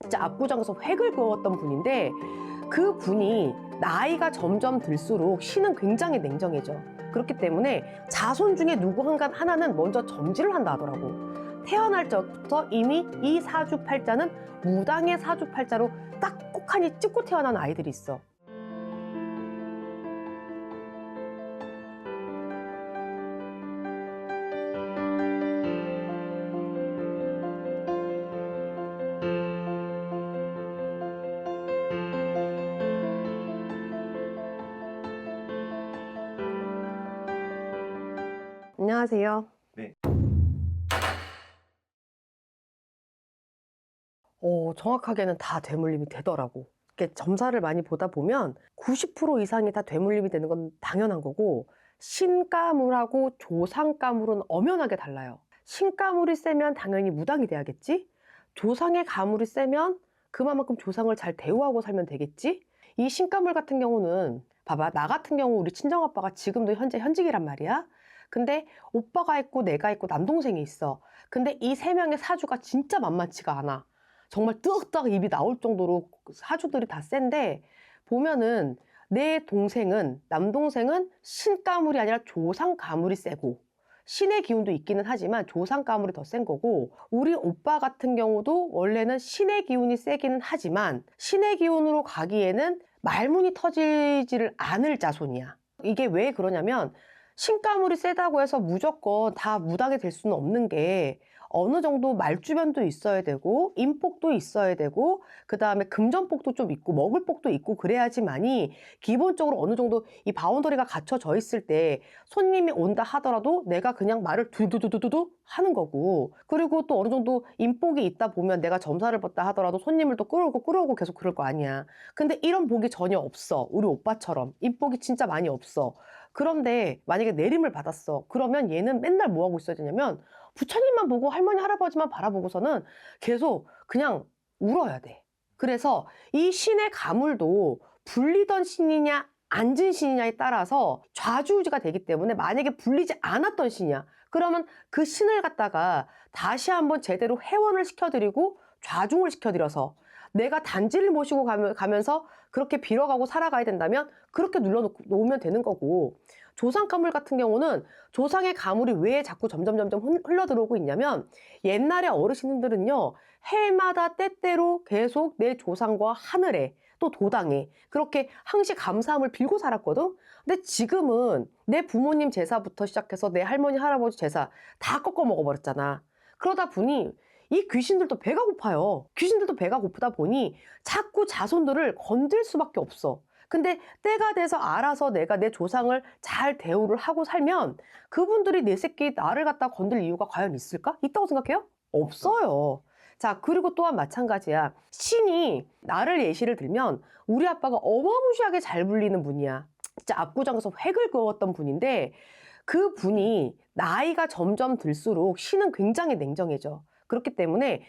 진짜 압구정에서 획을 그었던 분인데, 그 분이 나이가 점점 들수록 신은 굉장히 냉정해져. 그렇기 때문에 자손 중에 누구 하나는 먼저 점지를 한다 하더라고. 태어날 적부터 이미 이 사주팔자는 무당의 사주팔자로 딱 꼭하니 찍고 태어난 아이들이 있어. 안녕하세요. 네. 정확하게는 다 되물림이 되더라고. 이렇게 점사를 많이 보다 보면 90% 이상이 다 되물림이 되는 건 당연한 거고, 신가물하고 조상가물은 엄연하게 달라요. 신가물이 세면 당연히 무당이 돼야겠지? 조상의 가물이 세면 그만큼 조상을 잘 대우하고 살면 되겠지? 이 신가물 같은 경우는 봐봐, 나 같은 경우 우리 친정아빠가 지금도 현재 현직이란 말이야. 근데 오빠가 있고 내가 있고 남동생이 있어. 근데 이 세 명의 사주가 진짜 만만치가 않아. 정말 뜨악뜨악 입이 나올 정도로 사주들이 다 센데, 보면은 내 동생은, 남동생은 신가물이 아니라 조상가물이 세고, 신의 기운도 있기는 하지만 조상가물이 더 센 거고, 우리 오빠 같은 경우도 원래는 신의 기운이 세기는 하지만 신의 기운으로 가기에는 말문이 터지지를 않을 자손이야. 이게 왜 그러냐면, 신가물이 세다고 해서 무조건 다 무당이 될 수는 없는 게, 어느 정도 말주변도 있어야 되고 인복도 있어야 되고 그 다음에 금전복도 좀 있고 먹을 복도 있고 그래야지만이 기본적으로 어느 정도 이 바운더리가 갖춰져 있을 때 손님이 온다 하더라도 내가 그냥 말을 두두두두두 하는 거고, 그리고 또 어느 정도 인복이 있다 보면 내가 점사를 받다 하더라도 손님을 또 끌어오고 계속 그럴 거 아니야. 근데 이런 복이 전혀 없어. 우리 오빠처럼 인복이 진짜 많이 없어. 그런데 만약에 내림을 받았어. 그러면 얘는 맨날 뭐 하고 있어야 되냐면, 부처님만 보고 할머니 할아버지만 바라보고서는 계속 그냥 울어야 돼. 그래서 이 신의 가물도 불리던 신이냐 앉은 신이냐에 따라서 좌지우지가 되기 때문에, 만약에 불리지 않았던 신이야, 그러면 그 신을 갖다가 다시 한번 제대로 회원을 시켜드리고 좌중을 시켜드려서 내가 단지를 모시고 가면서 그렇게 빌어가고 살아가야 된다면 그렇게 눌러놓으면 되는 거고, 조상 가물 같은 경우는 조상의 가물이 왜 자꾸 점점 흘러들어오고 있냐면, 옛날에 어르신들은요, 해마다 때때로 계속 내 조상과 하늘에 또 도당에 그렇게 항시 감사함을 빌고 살았거든. 근데 지금은 내 부모님 제사부터 시작해서 내 할머니 할아버지 제사 다 꺾어 먹어버렸잖아. 그러다 보니 이 귀신들도 배가 고파요. 귀신들도 배가 고프다 보니 자꾸 자손들을 건들 수밖에 없어. 근데 때가 돼서 알아서 내가 내 조상을 잘 대우를 하고 살면 그분들이 내 새끼 나를 갖다 건들 이유가 과연 있을까? 있다고 생각해요? 없어요. 자, 그리고 또한 마찬가지야. 신이 나를 예시를 들면 우리 아빠가 어마무시하게 잘 불리는 분이야. 진짜 압구정에서 획을 그었던 분인데, 그 분이 나이가 점점 들수록 신은 굉장히 냉정해져. 그렇기 때문에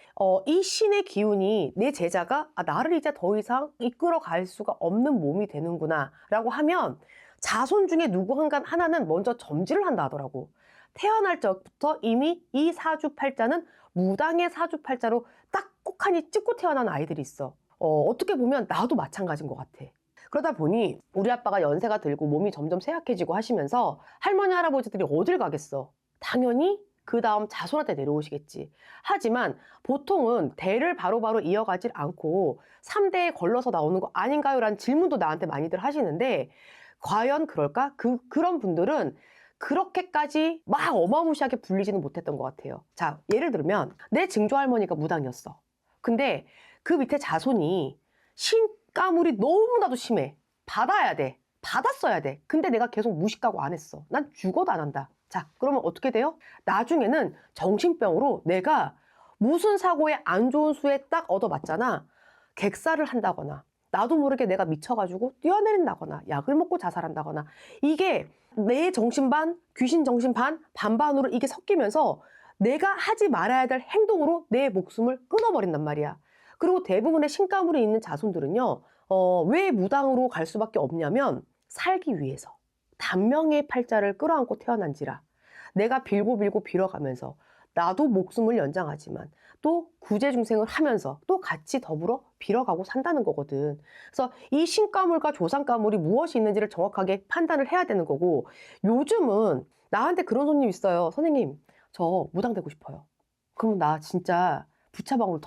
이 신의 기운이 내 제자가 나를 이제 더 이상 이끌어 갈 수가 없는 몸이 되는구나 라고 하면, 자손 중에 누구 하나는 먼저 점지를 한다 하더라고. 태어날 적부터 이미 이 사주팔자는 무당의 사주팔자로 딱 꼭하니 찍고 태어난 아이들이 있어. 어떻게 보면 나도 마찬가지인 것 같아. 그러다 보니 우리 아빠가 연세가 들고 몸이 점점 쇠약해지고 하시면서 할머니 할아버지들이 어딜 가겠어. 당연히 그 다음 자손한테 내려오시겠지. 하지만 보통은 대를 바로바로 이어가질 않고 3대에 걸러서 나오는 거 아닌가요? 라는 질문도 나한테 많이들 하시는데, 과연 그럴까? 그런 분들은 그렇게까지 막 어마무시하게 불리지는 못했던 것 같아요. 자, 예를 들면 내 증조할머니가 무당이었어. 근데 그 밑에 자손이 신가물이 너무나도 심해. 받아야 돼. 받았어야 돼. 근데 내가 계속 무식하고 안 했어. 난 죽어도 안 한다. 자, 그러면 어떻게 돼요? 나중에는 정신병으로 내가 무슨 사고에 안 좋은 수에 딱 얻어맞잖아. 객사를 한다거나 나도 모르게 내가 미쳐가지고 뛰어내린다거나 약을 먹고 자살한다거나, 이게 내 정신 반, 귀신 정신 반, 반반으로 이게 섞이면서 내가 하지 말아야 될 행동으로 내 목숨을 끊어버린단 말이야. 그리고 대부분의 신가물이 있는 자손들은요, 왜 무당으로 갈 수밖에 없냐면, 살기 위해서. 단명의 팔자를 끌어안고 태어난지라 내가 빌고 빌어가면서 나도 목숨을 연장하지만 또 구제중생을 하면서 또 같이 더불어 빌어가고 산다는 거거든. 그래서 이 신가물과 조상가물이 무엇이 있는지를 정확하게 판단을 해야 되는 거고, 요즘은 나한테 그런 손님 있어요. 선생님, 저 무당되고 싶어요. 그럼 나 진짜 부채방울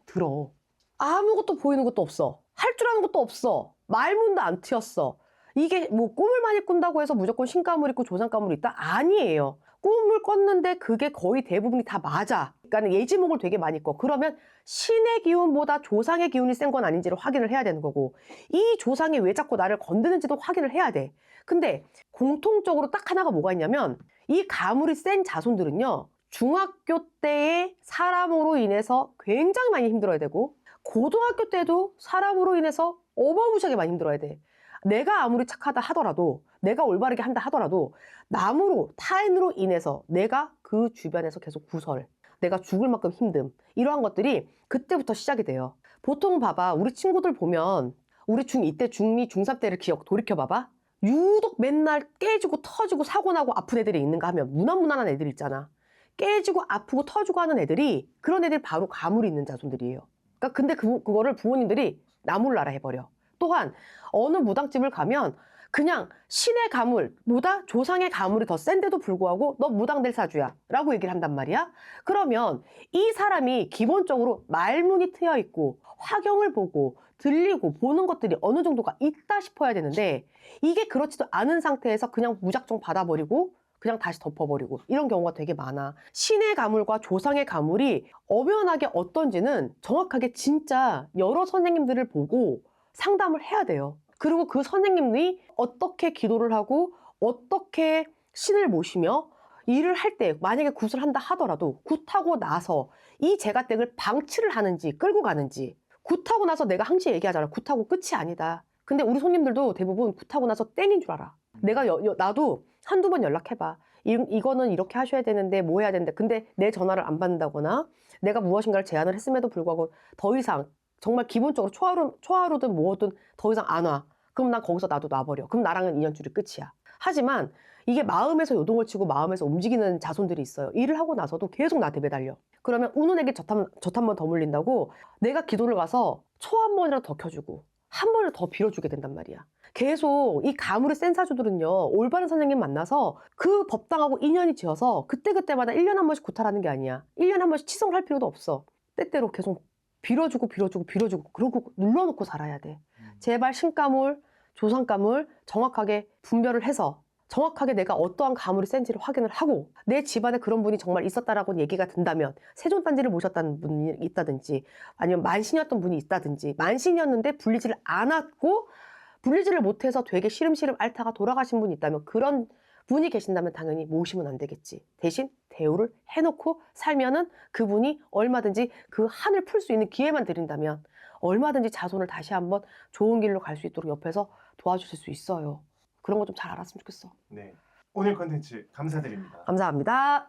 들어. 아무것도 보이는 것도 없어. 할 줄 아는 것도 없어. 말문도 안 트였어. 이게 뭐 꿈을 많이 꾼다고 해서 무조건 신가물 있고 조상가물이 있다? 아니에요. 꿈을 꿨는데 그게 거의 대부분이 다 맞아. 그러니까 예지몽을 되게 많이 꿔. 그러면 신의 기운보다 조상의 기운이 센 건 아닌지를 확인을 해야 되는 거고, 이 조상이 왜 자꾸 나를 건드는지도 확인을 해야 돼. 근데 공통적으로 딱 하나가 뭐가 있냐면, 이 가물이 센 자손들은요, 중학교 때에 사람으로 인해서 굉장히 많이 힘들어야 되고, 고등학교 때도 사람으로 인해서 어마무시하게 많이 힘들어야 돼. 내가 아무리 착하다 하더라도, 내가 올바르게 한다 하더라도, 남으로, 타인으로 인해서 내가 그 주변에서 계속 구설, 내가 죽을 만큼 힘듦, 이러한 것들이 그때부터 시작이 돼요. 보통 봐봐, 우리 친구들 보면, 우리 중2 때, 중2, 중3 때를 돌이켜봐봐. 유독 맨날 깨지고 터지고 사고 나고 아픈 애들이 있는가 하면 무난무난한 애들 있잖아. 깨지고 아프고 터지고 하는 애들이, 그런 애들이 바로 가물이 있는 자손들이에요. 그러니까 근데 그거를 부모님들이 나몰라라 해버려. 또한 어느 무당집을 가면 그냥 신의 가물보다 조상의 가물이 더 센데도 불구하고 너 무당될 사주야 라고 얘기를 한단 말이야. 그러면 이 사람이 기본적으로 말문이 트여 있고 화경을 보고 들리고 보는 것들이 어느 정도가 있다 싶어야 되는데, 이게 그렇지도 않은 상태에서 그냥 무작정 받아버리고 그냥 다시 덮어버리고 이런 경우가 되게 많아. 신의 가물과 조상의 가물이 엄연하게 어떤지는 정확하게 진짜 여러 선생님들을 보고 상담을 해야 돼요. 그리고 그 선생님이 어떻게 기도를 하고 어떻게 신을 모시며 일을 할 때 만약에 굿을 한다 하더라도 굿하고 나서 이 제가댁을 방치를 하는지 끌고 가는지, 굿하고 나서 내가 항상 얘기하잖아. 굿하고 끝이 아니다. 근데 우리 손님들도 대부분 굿하고 나서 땡인 줄 알아. 내가 나도 한두 번 연락해봐. 이거는 이렇게 하셔야 되는데 뭐 해야 되는데, 근데 내 전화를 안 받는다거나 내가 무엇인가를 제안을 했음에도 불구하고 더 이상 정말 기본적으로 초하루든 뭐든 더 이상 안 와. 그럼 난 거기서 나도 놔버려. 그럼 나랑은 인연줄이 끝이야. 하지만 이게 마음에서 요동을 치고 마음에서 움직이는 자손들이 있어요. 일을 하고 나서도 계속 나한테 매달려. 그러면 우는에게 젖 한 번 더 물린다고 내가 기도를 가서 초 한 번이라도 더 켜주고 한 번을 더 빌어주게 된단 말이야. 계속 이 가물이 센 사주들은요, 올바른 선생님 만나서 그 법당하고 인연이 지어서 그때그때마다 1년에 한 번씩 구타라는 게 아니야. 1년에 한 번씩 치성을 할 필요도 없어. 때때로 계속 빌어주고 그러고 눌러놓고 살아야 돼. 제발 신가물, 조상가물 정확하게 분별을 해서 정확하게 내가 어떠한 가물이 센지를 확인을 하고, 내 집안에 그런 분이 정말 있었다라고 얘기가 든다면, 세존단지를 모셨다는 분이 있다든지 아니면 만신이었던 분이 있다든지, 만신이었는데 불리지를 않았고 불리지를 못해서 되게 시름시름 앓다가 돌아가신 분이 있다면, 그런 분이 계신다면 당연히 모시면 안 되겠지. 대신 대우를 해놓고 살면은 그분이 얼마든지 그 한을 풀 수 있는 기회만 드린다면 얼마든지 자손을 다시 한번 좋은 길로 갈 수 있도록 옆에서 도와주실 수 있어요. 그런 거 좀 잘 알았으면 좋겠어. 네. 오늘 컨텐츠 감사드립니다. 감사합니다.